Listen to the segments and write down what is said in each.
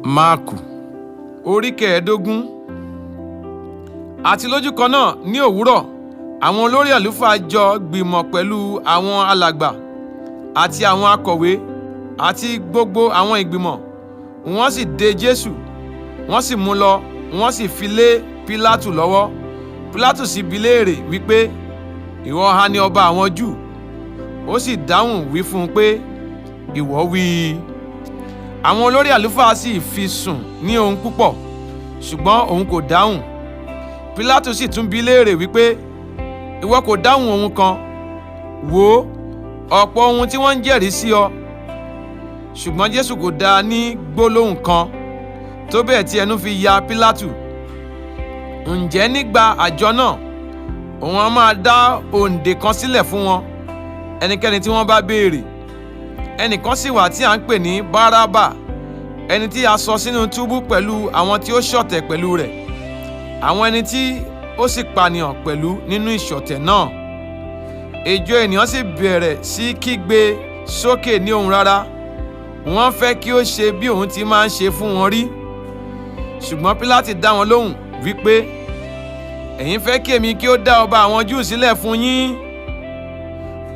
Marku orí kẹẹ̀ẹ́dógún. Àti lójú kan náà ní òwúrọ̀, àwọn olórí àlùfáà jọ gbìmọ̀ pẹ̀lú àwọn alàgbà àti àwọn akọ̀wé àti gbogbo àwọn ìgbìmọ̀. Wọ́n sì dè Jésù, wọ́n sì mú lọ, wọ́n sì fi lé Pílátù lọ́wọ́. Pílátù sì bi léèrè wípé, ìwọ ha ni ọba àwọn Júù? Ó sì dáhùn wí fún un pé, ìwọ wí i. Àwọn olórí àlùfáà sì fi sùn ní ohun púpọ̀, ṣùgbọ́n òun kò dáhùn. Pílátù sì tún bi léèrè wípé, ìwọ kò dáhùn ohun kan? Wò ó, ọ̀pọ̀ ohun tí wọ́n ń jẹ́rìí sí ọ. Ṣùgbọ́n Jésù kò dá a ní gbólóhùn kan, tó bẹ́ẹ̀ tí ẹnu fi ya Pílátù. Ǹjẹ́ nígbà àjọ náà, òun á máa dá òǹdè kan sílẹ̀ fún wọn, ẹnikẹ́ni tí wọ́n bá béèrè. Ẹnìkan sì wà tí à ń pè ní Bárábà, ẹni tí a sọ sínú túbú pẹ̀lú àwọn tí ó ṣọ̀tẹ̀ pẹ̀lú rẹ̀, àwọn ẹni tí ó sì pànìyàn pẹ̀lú nínú ìṣọ̀tẹ̀ náà. Ìjọ ènìyàn sì bẹ̀rẹ̀ sí kígbe sókè ní ohùn rárá. Wọ́n fẹ́ kí ó ṣe bí òun ti máa ń ṣe fún wọn rí. Ṣùgbọ́n Pílátì dá wọn lóhùn wípé, ẹ̀yin fẹ́ kí èmi kí ó dá ọba àwọn Júù sílẹ̀ fún yín?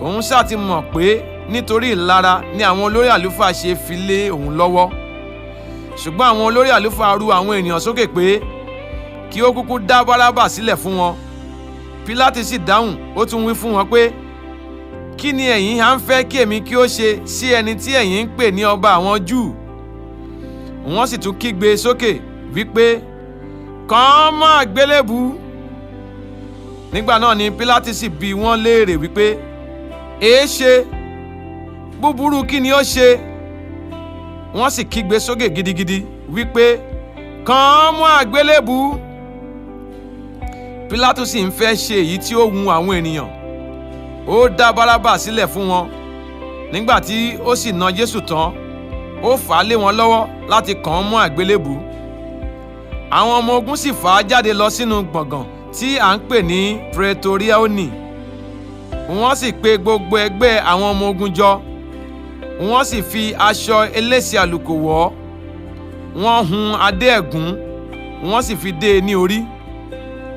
Òun ṣáà ti mọ̀ pé nítorí ìlara ni àwọn olórí àlùfáà ṣe fi lé òun lọ́wọ́. Ṣùgbọ́n àwọn olórí àlùfáà ru àwọn ènìyàn sókè pé kí ó kúkú dá Bárábà sílẹ̀ fún wọn. Pílátì sì dáhùn, ó tún wí fún wọn pé, kí ni ẹ̀yin à ń fẹ́ kí èmi kí ó ṣe sí ẹni tí ẹ̀yin ń pè ní ọba àwọn Júù? Wọ́n sì tún kígbe sókè wípé, kàn án mọ́ àgbélébùú. Nígbà náà ni Pílátì sì bi wọ́n léèrè wípé, èéṣe? Búburú kí ni ó ṣe? Wọ́n sì kígbe sókè gidigidi wípé, kàn án mọ́ àgbélébùú. Pílátù sì ń fẹ́ ṣe èyí tí ó wù àwọn ènìyàn. Ó dá Bárábà sílẹ̀ fún wọn. Nígbà tí ó sì na Jésù tán, ó fà á lé wọn lọ́wọ́ láti kàn án mọ́ àgbélébùú. Àwọn ọmọ ogun sì fà á jáde lọ sínú gbọ̀ngàn tí à ń pè ní Pretoriani. Wọ́n sì pe gbogbo ẹgbẹ́ àwọn ọmọ ogun jọ. Wọ́n sì fi aṣọ elése àlùkò wọ̀ ọ́. Wọ́n hun adé ẹ̀gún, wọ́n sì fi dé e ní orí.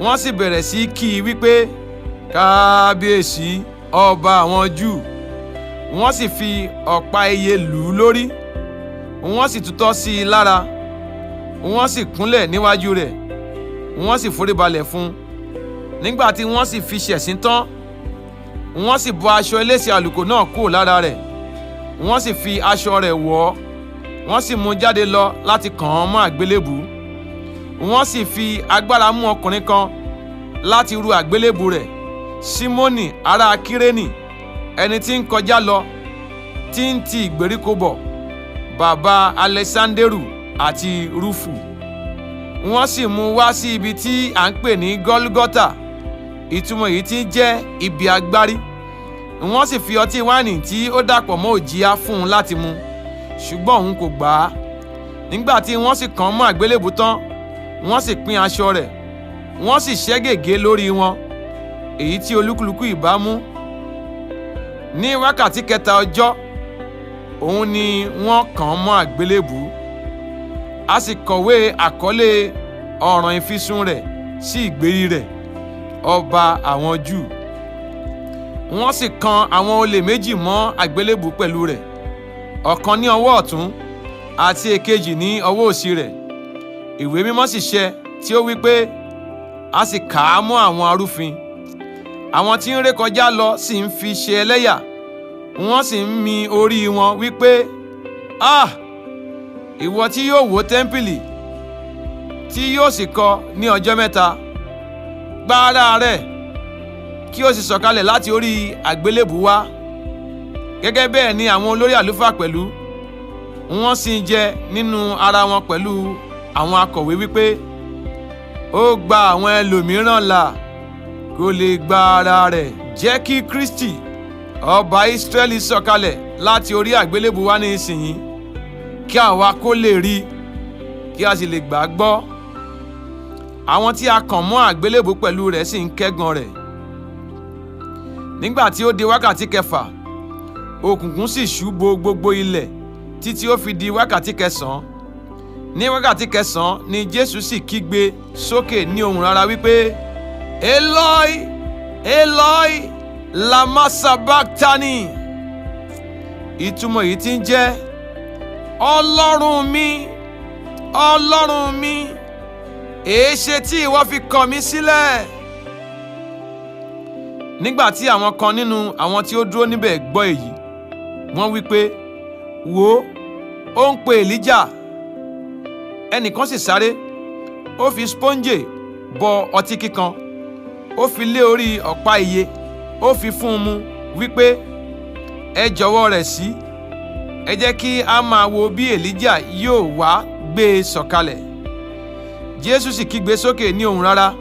Wọ́n sì bẹ̀rẹ̀ sí kì í wípé, kábíyèsí, ọba àwọn Júù. Wọ́n sì fi ọ̀pá ìyè lù ú lórí. Wọ́n sì tutọ́ sí i lára. Wọ́n sì kúnlẹ̀ níwájú rẹ̀. Wọ́n sì foríbalẹ̀ fún un. Nígbà tí wọ́n sì fi ṣẹ̀sín tán, wọ́n sì bọ́ aṣọ elése àlùkò náà kúrò lára rẹ̀. Wọ́n sì fi aṣọ rẹ̀ wọ̀ ọ́. Wọ́n sì mú un jáde lọ láti kàn án mọ́ àgbélébùú. Wọ́n sì fi agbára mú ọkùnrin kan láti ru àgbélébùú rẹ̀, Símónì ará Kírénì, ẹni tí ń kọjá lọ, tí ń ti ìgbèríko bọ̀, bàbá Alẹ́sándérù àti Rúfù. Wọ́n sì mú un wá sí ibi tí à ń pè ní Gọ́lgọ́tà, ìtumọ̀ èyí tí ń jẹ́ ibi agbárí. Wọ́n sì fi ọtí wáìnì tí ó dàpọ̀ mọ́ òjìá fún un láti mu, ṣùgbọ́n òun kò gbà á. Nígbà tí wọ́n sì kàn án mọ́ àgbélébùú tán, wọ́n sì pín aṣọ rẹ̀, wọ́n sì ṣẹ́ gègé lórí wọn, èyí tí olúkúlùkù ìbá mú. Ní wákàtí kẹta ọjọ́, òun ni wọ́n kàn án mọ́ àgbélébùú. A sì kọ̀wé àkọlé ọ̀ràn ìfisùn rẹ̀ sí ìgbérí rẹ̀, ọba àwọn Júù. Wọ́n sì kan àwọn olè méjì mọ́ àgbélébùú pẹ̀lú rẹ̀, ọ̀kan ní ọwọ́ ọ̀tún àti èkejì ní ọwọ́ òsì rẹ̀. Ìwé mímọ́ sì ṣẹ tí ó wí pé, a sì kà á mọ́ àwọn arúfin. Àwọn tí ń rékọjá lọ sì ń fi ṣe ẹlẹ́yà, wọ́n sì ń mi orí wọn wípé, ìwọ tí yóò wó tẹ́ḿpìlì, tí yóò sì kọ́ ní ọjọ́ mẹ́ta, gbá ara rẹ̀, kí ó sì sọ̀kalẹ̀ láti orí àgbélébùú wá. Gẹ́gẹ́ bẹ́ẹ̀ ni àwọn olórí àlùfáà pẹ̀lú, wọ́n sì ń jẹ nínú ara wọn pẹ̀lú àwọn akọ̀wé wípé, ó gba àwọn ẹlòmíràn là, kó lè gba ara rẹ̀. Jẹ́ kí Kristi, ọba Ísírẹ́lì sọ̀kalẹ̀ láti orí àgbélébùú wá ní ìsinyìí, kí àwa kó lè rí, kí a sì lè gbà á gbọ́. Àwọn tí a kàn mọ́ àgbélébùú pẹ̀lú rẹ̀ sì ń kẹ́gàn rẹ̀. Nígbà tí ó di wákàtí kẹfà, òkùnkùn sì ṣú bo gbogbo ilẹ̀ títí ó fi di wákàtí kẹsàn-án. Ní wákàtí kẹsàn-án ni Jésù sì kígbe sókè ní ohùn rara wípé, Eloi, Eloi, lama sabachthani. Ìtumọ̀ èyí tí ń jẹ́, Ọlọ́run mi, Ọlọ́run mi, èéṣe tí ìwọ fi kọ̀ mí sílẹ̀? Nígbà tí àwọn kan nínú àwọn tí ó dúró níbẹ̀ gbọ́ èyí, wọ́n wí pé, wò ó ń pe Èlíjà. Ẹnìkan sì sáré, ó fi sponge bọ ọtí kíkan, ó fi lé orí ọ̀pá iye, ó fi fún un mu wípé, ẹ jọ̀wọ́ rẹ̀ sí, ẹ jẹ́ kí a máa wo bí Èlíjà yóò wá gbé e sọ̀kalẹ̀. Jésù sì kígbe sókè ní ohùn rara,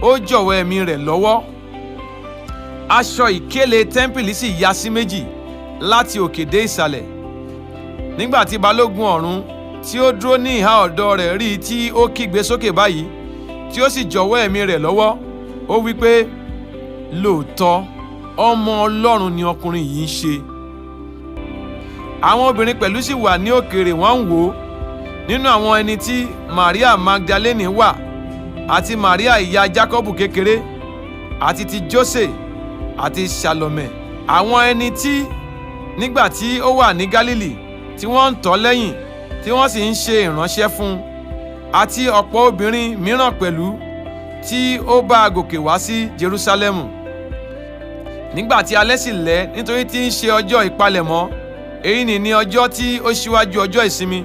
ó jọ̀wọ́ ẹ̀mí rẹ̀ lọ́wọ́. Aṣọ ìkélé tẹ́ḿpìlì sì ya sí méjì láti òkè dé ìsàlẹ̀. Nígbà tí balógun ọ̀rún tí ó dúró ní ìhà ọ̀dọ̀ rẹ̀ rí i tí ó kígbe sókè báyìí, tí ó sì jọ̀wọ́ ẹ̀mí rẹ̀ lọ́wọ́, ó wí pé, lóòótọ́ ọmọ Ọlọ́run ni ọkùnrin yìí ń ṣe. Àwọn obìnrin pẹ̀lú sì wà ní òkèèrè, wọ́n ń wò ó. Nínú àwọn ẹni tí Maria Magdalene wà, àti Maria ìyá Jákọ́bù kékeré, àti ti Jósè, àti Salome. Àwọn ẹni tí nígbà tí ó wà ní Gálílì tí wọ́n ń tọ̀ lẹ́yìn, tí wọ́n sì ń ṣe ìránṣẹ́ fún un, àti ọ̀pọ̀ obìnrin mìíràn pẹ̀lú tí ó bá a gòkè wá sí Jerúsálẹ́mù. Nígbà tí alẹ́ sì lẹ́, nítorí tí ń ṣe ọjọ́ ìpalẹ̀mọ́, èyí ni ọjọ́ tí ó ṣíwájú ọjọ́ ìsinmi,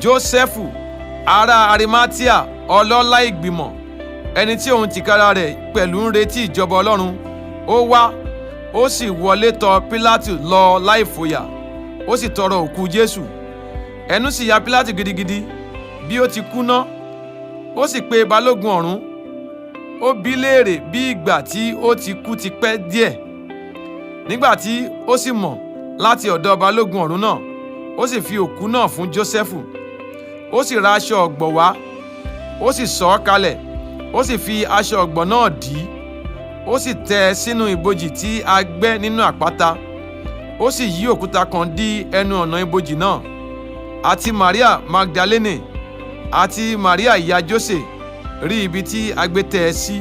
Jósẹ́fù ará Arimatia, ọlọ́lá ìgbìmọ̀, ẹni tí òun tìkára rẹ̀ pẹ̀lú ń retí ìjọba Ọlọ́run, ó wá, ó sì wọlé tọ̀ Pílátù lọ láìfòyà, ó sì tọrọ òkú Jésù. Ẹnu sì ya Pílátù gidigidi bí ó ti kú ná. Ó sì pe balógun ọ̀rún, ó bi léèrè bí ìgbà tí ó ti kú ti pẹ́ díẹ̀. Nígbà tí ó sì mọ̀ láti ọ̀dọ̀ balógun ọ̀rún náà, ó sì fi òkú náà fún Jósẹ́fù. Ó sì ra aṣọ ọ̀gbọ̀ wá, ó sì sọ̀ ọ́ kalẹ̀, ó sì fi aṣọ ọ̀gbọ̀ náà dì í, ó sì tẹ́ ẹ sínú ibojì tí a gbẹ́ nínú àpáta. Ó sì yí òkúta kan dí ẹnu ọ̀nà ibojì náà. Àti Maria Magdalene àti Maria ìyá Jósè rí ibi tí a gbé tẹ́ ẹ sí.